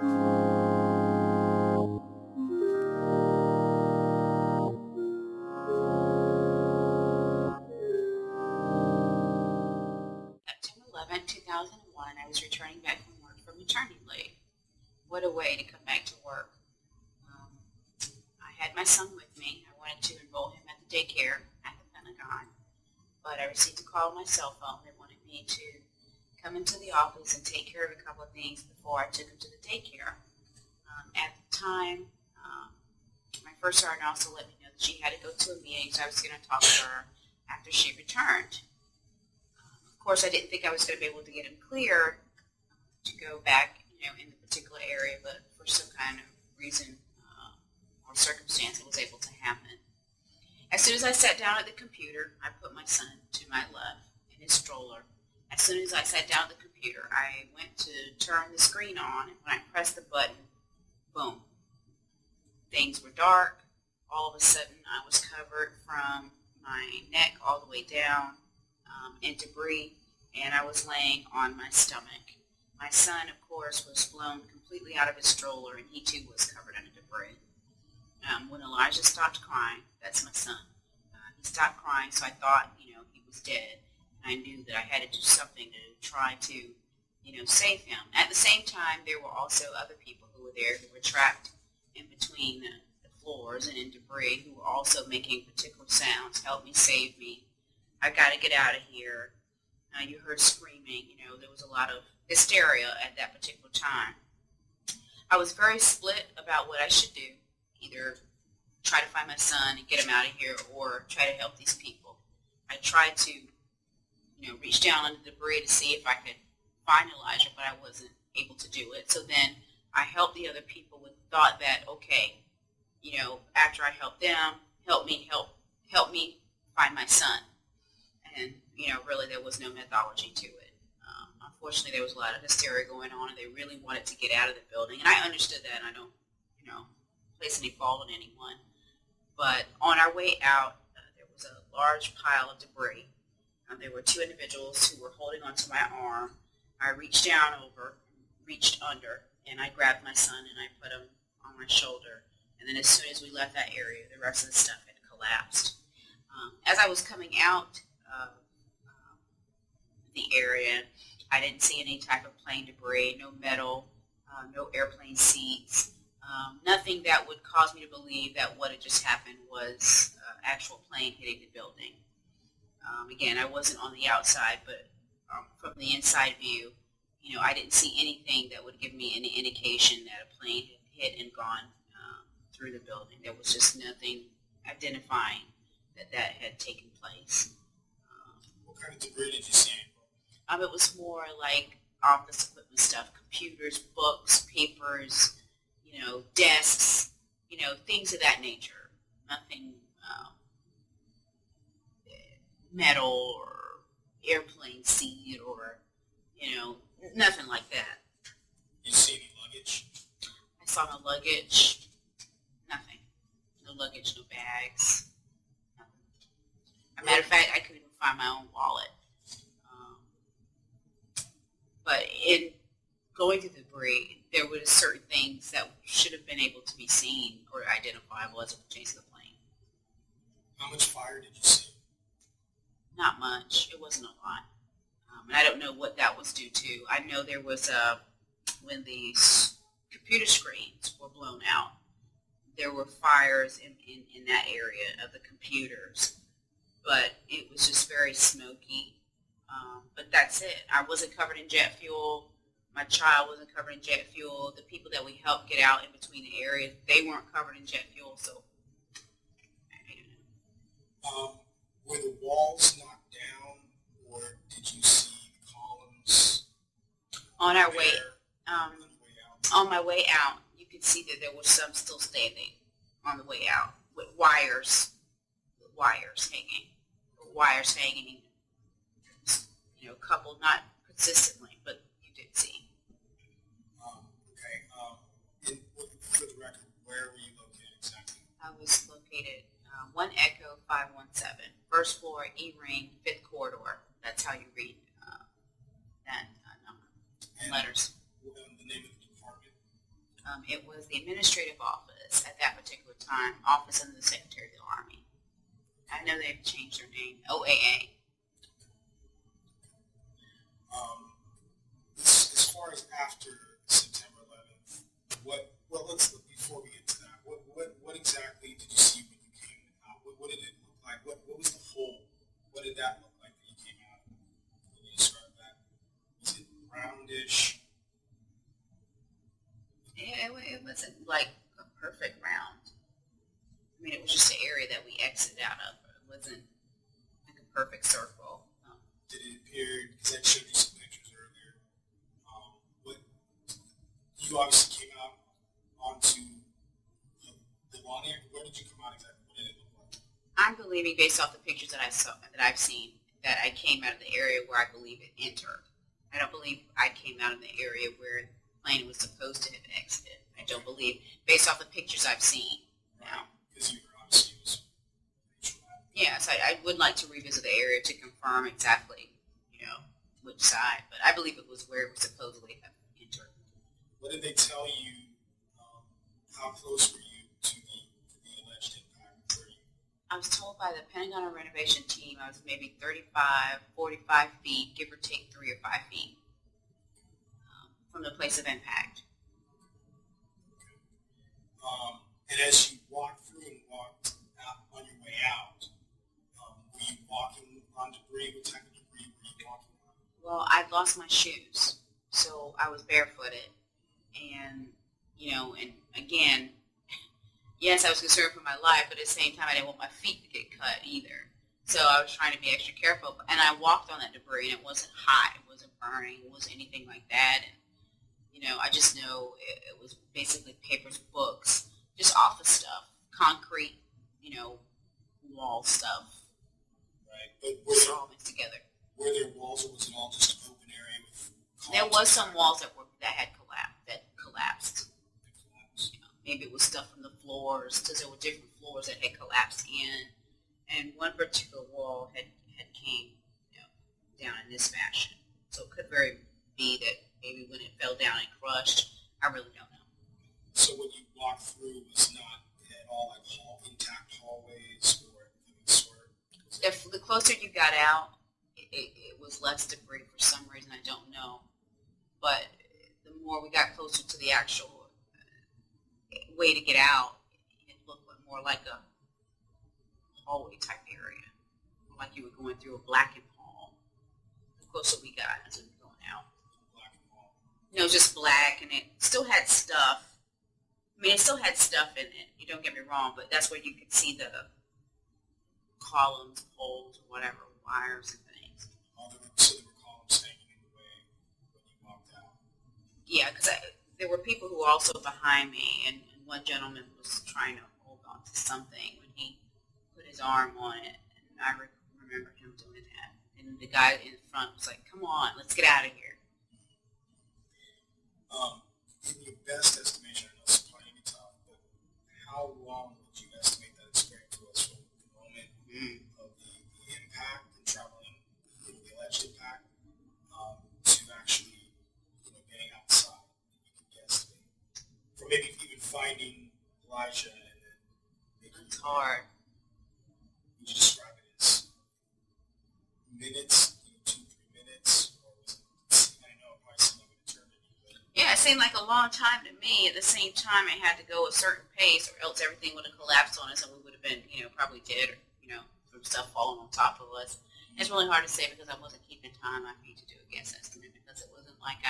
September 11th, 2001, I was returning back from work from maternity leave. What a way to come back to work. I had my son with me. I wanted to enroll him at the daycare at the Pentagon, but I received a call on my cell phone. They wanted me to come into the office and take care of a couple of things before I took him to the daycare. At the time, my first sergeant also let me know that she had to go to a meeting, so I was going to talk to her after she returned. Of course, I didn't think I was going to be able to get him cleared to go back, in the particular area, but for some kind of reason or circumstance, it was able to happen. As soon as I sat down at the computer, I put my son to my left in his stroller. As soon as I sat down at the computer, I went to turn the screen on, and when I pressed the button, boom. Things were dark. All of a sudden, I was covered from my neck all the way down in debris, and I was laying on my stomach. My son, of course, was blown completely out of his stroller, and he too was covered in debris. When Elijah stopped crying, that's my son, he stopped crying, so I thought, he was dead. I knew that I had to do something to try to, save him. At the same time, there were also other people who were there who were trapped in between the floors and in debris who were also making particular sounds. Help me, save me. I got to get out of here. You heard screaming. There was a lot of hysteria at that particular time. I was very split about what I should do. Either try to find my son and get him out of here or try to help these people. I tried to reach down under the debris to see if I could find Elijah, but I wasn't able to do it. So then I helped the other people with the thought that, okay, after I help them, help me find my son. And, really there was no methodology to it. Unfortunately, there was a lot of hysteria going on, and they really wanted to get out of the building. And I understood that, and I don't, place any fault on anyone. But on our way out, there was a large pile of debris. There were two individuals who were holding onto my arm. I reached down over, reached under, and I grabbed my son and I put him on my shoulder. And then as soon as we left that area, the rest of the stuff had collapsed. As I was coming out of the area, I didn't see any type of plane debris, no metal, no airplane seats, nothing that would cause me to believe that what had just happened was actual plane hitting the building. Again, I wasn't on the outside, but from the inside view, I didn't see anything that would give me any indication that a plane had hit and gone through the building. There was just nothing identifying that had taken place. What kind of debris did you see? It was more like office equipment stuff, computers, books, papers, desks, things of that nature. Nothing metal or airplane seat or, nothing like that. You see any luggage? I saw no luggage, nothing. No luggage, no bags, nothing. As a matter of fact, I couldn't even find my own wallet. But in going through the debris, there were certain things that should have been able to be seen or identifiable as it pertains to the plane. How much fire did you see? Not much. It wasn't a lot. And I don't know what that was due to. I know there was when the computer screens were blown out, there were fires in that area of the computers. But it was just very smoky. But that's it. I wasn't covered in jet fuel. My child wasn't covered in jet fuel. The people that we helped get out in between the areas, they weren't covered in jet fuel. So, I don't know. Were the walls knocked down, or did you see the columns? On our way, on my way out, you could see that there was some still standing on the way out with wires hanging. Coupled, not consistently, but you did see. Okay. For the record, where were you located exactly? I was located 1 Echo 517, first floor, E-Ring, 5th corridor. That's how you read that number and letters. The name of the department? It was the administrative office at that particular time, Office under the Secretary of the Army. I know they've changed their name, OAA. As far as after September 11th, let's look before we get to that. What exactly did you see when you came out? What did it look like? What was the hole? What did that look like that you came out? Can you describe that? Was it roundish? It wasn't like a perfect round. I mean, it was just an area that we exited out of. It wasn't like a perfect circle. Did it appear, because I showed you some pictures earlier, you obviously came out onto the lawn area. Where did you come out exactly? What did it look like? I'm believing, based off the pictures that I've seen, that I came out of the area where I believe it entered. I don't believe I came out of the area where the plane was supposed to have exited. I don't believe, based off the pictures I've seen now. Because you were obviously Yes, I would like to revisit the area to confirm exactly, which side. But I believe it was where it was supposedly have entered. What did they tell you? How close were you to the alleged impact? I was told by the Pentagon renovation team I was maybe 35, 45 feet, give or take 3 or 5 feet from the place of impact. And as you walked through and walked out on your way out, were you walking on debris? What type of debris were you walking on? Well, I'd lost my shoes, so I was barefooted. And, and again, yes, I was concerned for my life, but at the same time, I didn't want my feet to get cut either. So I was trying to be extra careful. And I walked on that debris, and it wasn't hot. It wasn't burning. It wasn't anything like that. And, I just know it was basically papers, books, just office stuff, concrete, wall stuff. Right. But It's all mixed together. Were there walls, or was it all just an open area with columns? There was some walls that had collapsed. Maybe it was stuff from the floors, because there were different floors that had collapsed in, and one particular wall had came down in this fashion. So it could very be that maybe when it fell down and crushed, I really don't know. So what you walked through was not at all like intact hallways or any sort? If the closer you got out, it was less debris for some reason, I don't know. But the more we got closer to the actual way to get out, it looked more like a hallway type area, like you were going through a blackened hall. The closer we got as we were going out. Just black, and it still had stuff. I mean, it still had stuff in it. You don't get me wrong, but that's where you could see the columns, poles, or whatever, wires and things. So there were columns hanging in the way when you walked out? Yeah, because there were people who were also behind me, and one gentleman was trying to hold on to something when he put his arm on it, and I remember him doing that. And the guy in front was like, "Come on, let's get out of here." In your best estimation, I know it's probably going to be tough, but how long would you estimate that experience was from the moment of the impact and traveling, the alleged impact, to actually, getting outside? You could guesstimate. From maybe even finding Elijah and then making It's hard. Would you describe it as minutes, 2, 3 minutes, or was it, I know it probably seemed like an eternity, but Yeah, it seemed like a long time to me. At the same time, it had to go a certain pace, or else everything would have collapsed on us, and we would have been, probably dead, or from stuff falling on top of us. It's really hard to say because I wasn't keeping time. I need to do a guess estimate because it wasn't like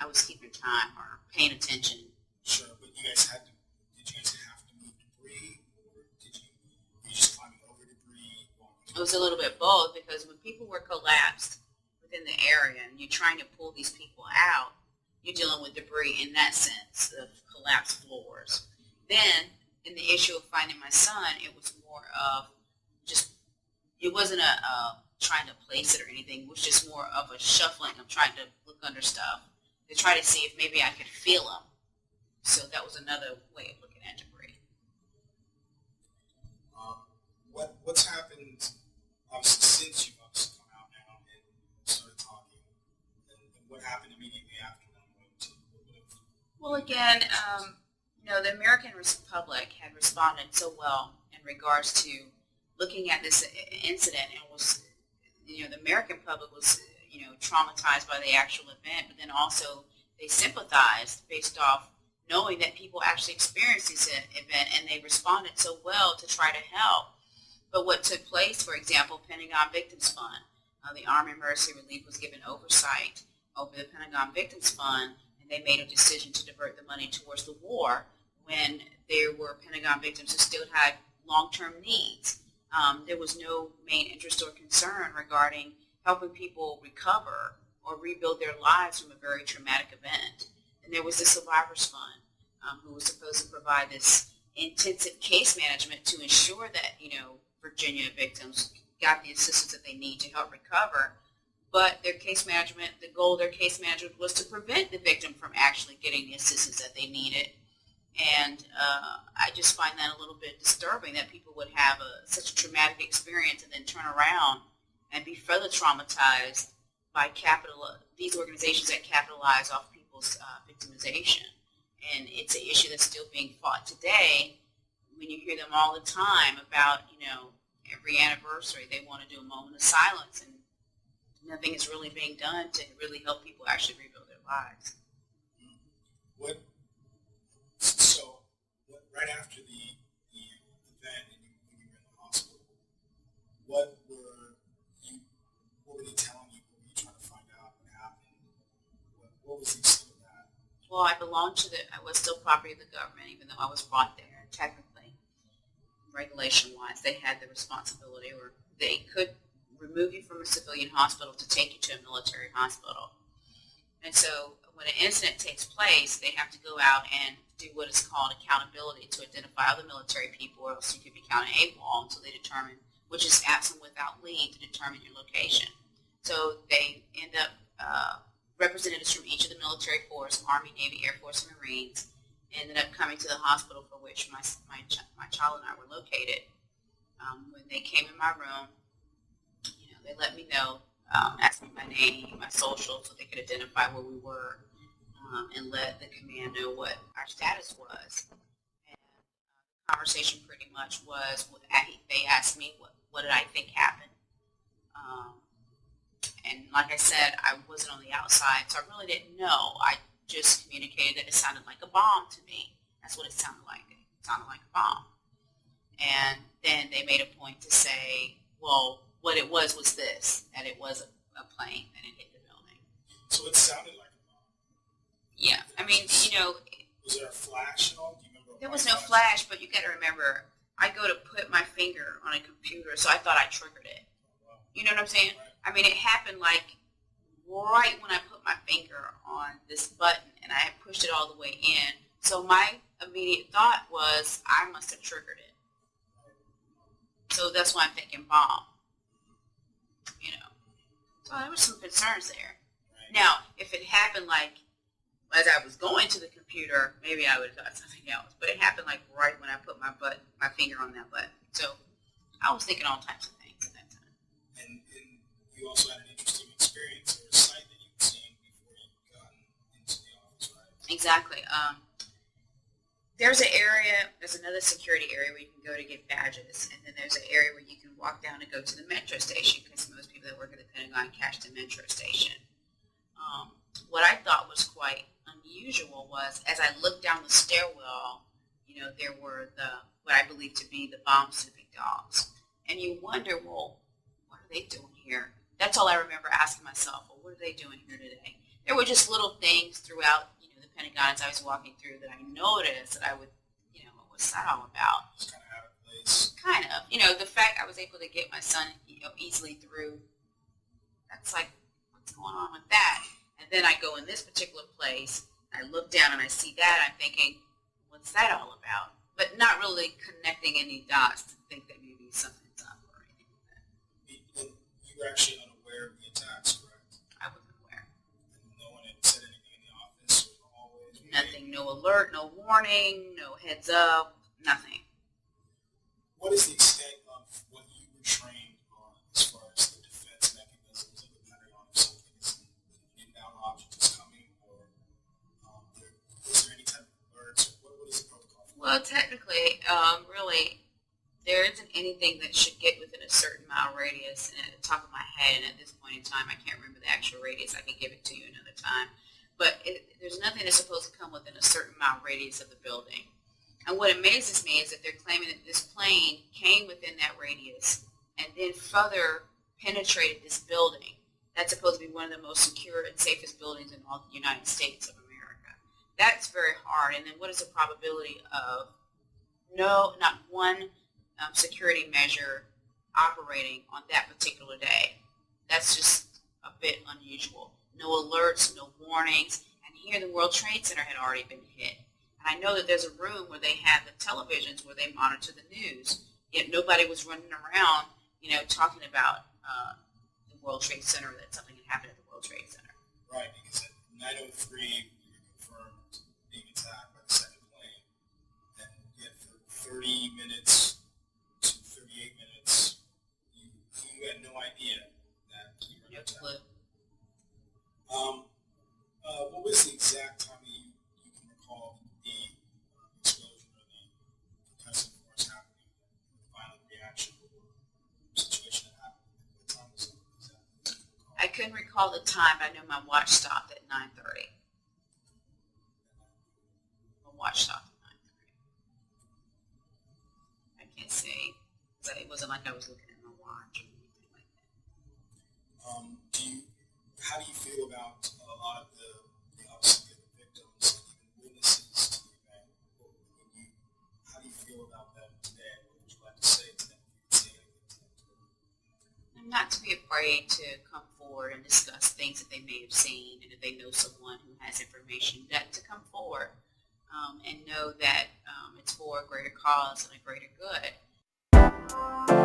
I was keeping time or paying attention. sure, but did you guys have to move debris, or were you just climbing over debris? It was a little bit both, because when people were collapsed within the area and you're trying to pull these people out, you're dealing with debris in that sense of collapsed floors. Then, in the issue of finding my son, it was more of just, it wasn't a trying to place it or anything. It was just more of a shuffling of trying to look under stuff to try to see if maybe I could feel them. So that was another way of looking at debris. What's happened, obviously, since you've obviously come out now and started talking, and what happened immediately after that? Well, again, the American public had responded so well in regards to looking at this incident, and was, the American public was, traumatized by the actual event, but then also they sympathized based off knowing that people actually experienced this event, and they responded so well to try to help. But what took place, for example, Pentagon Victims Fund, the Army Mercy Relief was given oversight over the Pentagon Victims Fund, and they made a decision to divert the money towards the war when there were Pentagon victims who still had long-term needs. There was no main interest or concern regarding helping people recover or rebuild their lives from a very traumatic event. And there was the Survivors Fund, who was supposed to provide this intensive case management to ensure that, Virginia victims got the assistance that they need to help recover. But their case management, the goal of their case management was to prevent the victim from actually getting the assistance that they needed. And I just find that a little bit disturbing that people would have such a traumatic experience and then turn around and be further traumatized by these organizations that capitalize off people's victimization. And it's an issue that's still being fought today when you hear them all the time about, every anniversary they want to do a moment of silence, and nothing is really being done to really help people actually rebuild their lives. Right after the event and when you were in the hospital, what were they telling you? What were you trying to find out what happened? What was the extent of that? Well, I was still property of the government, even though I was brought there. Technically, regulation-wise, they had the responsibility, or they could remove you from a civilian hospital to take you to a military hospital. And so when an incident takes place, they have to go out and do what is called accountability to identify other military people, or else you could be counted AWOL until they determine, which is absent without leave, to determine your location. So they end up, representatives from each of the military force, Army, Navy, Air Force, and Marines, ended up coming to the hospital for which my child and I were located. When they came in my room, they let me know, asked me my name, my social, so they could identify where we were, and let the command know what our status was. And the conversation pretty much was, they asked me what did I think happened. And like I said, I wasn't on the outside, so I really didn't know. I just communicated that it sounded like a bomb to me. That's what it sounded like. It sounded like a bomb. And then they made a point to say, well, what it was this, that it was a plane and it hit the building. So it sounded like a bomb? Yeah. I mean, Was there a flash at all? Do you remember? There was no flash, but you got to remember, I go to put my finger on a computer, so I thought I triggered it. Wow. You know what I'm saying? Right. I mean, it happened like right when I put my finger on this button, and I had pushed it all the way in. So my immediate thought was, I must have triggered it. So that's why I'm thinking bomb. So there were some concerns there. Right. Now, if it happened like as I was going to the computer, maybe I would have thought something else. But it happened like right when I put my finger on that button. So I was thinking all types of things at that time. And you also had an interesting experience or a site that you'd seen before you got into the office, right? Exactly. There's another security area where you can go to get badges, and then there's an area where you can walk down and go to the metro station, because most people that work at the Pentagon catch the metro station. What I thought was quite unusual was, as I looked down the stairwell, there were what I believe to be the bomb snooping dogs. And you wonder, well, what are they doing here? That's all I remember asking myself, well, what are they doing here today? There were just little things throughout, the Pentagon as I was walking through that I noticed that I would, what's that all about? It's kind of out of place. Kind of. The fact I was able to get my son, easily through, that's like, what's going on with that? And then I go in this particular place, I look down and I see that, I'm thinking, what's that all about? But not really connecting any dots to think that maybe something's up or anything like that. You were actually unaware of the attacks, correct? I wasn't aware. And no one had said anything in the office or the hallways? Nothing, no alert, no warning, no heads up, nothing. What is the extent of what you were trained on as far as the defense mechanisms of the Pentagon if something is an inbound object is coming, or is there any Well, technically, really, there isn't anything that should get within a certain mile radius. And at the top of my head, and at this point in time, I can't remember the actual radius. I can give it to you another time. But there's nothing that's supposed to come within a certain mile radius of the building. And what amazes me is that they're claiming that this plane came within that radius and then further penetrated this building. That's supposed to be one of the most secure and safest buildings in all the United States of America. That's very hard. And then what is the probability of not one security measure operating on that particular day? That's just a bit unusual. No alerts, no warnings. And here the World Trade Center had already been hit. And I know that there's a room where they have the televisions where they monitor the news. Yet nobody was running around, talking about the World Trade Center, that something had happened at the World Trade Center. Right, because at 9:03 we were confirmed being attacked by the second plane. And yet for 30 minutes to 38 minutes, you had no idea that you were No attacked. clue. What was the exact time that you can recall the explosion or the concussive force happening, the violent reaction or situation that happened? What time was it exactly? I couldn't recall the time, but I know my watch stopped at 9:30. My watch stopped at 9:30. I can't say, because it wasn't like I was looking at my watch or anything like that. How do you feel about a lot of the obviously the victims and even witnesses to the event? How do you feel about them today? What would you like to say to them if you could say anything to them? And not to be afraid to come forward and discuss things that they may have seen, and if they know someone who has information, that to come forward and know that it's for a greater cause and a greater good.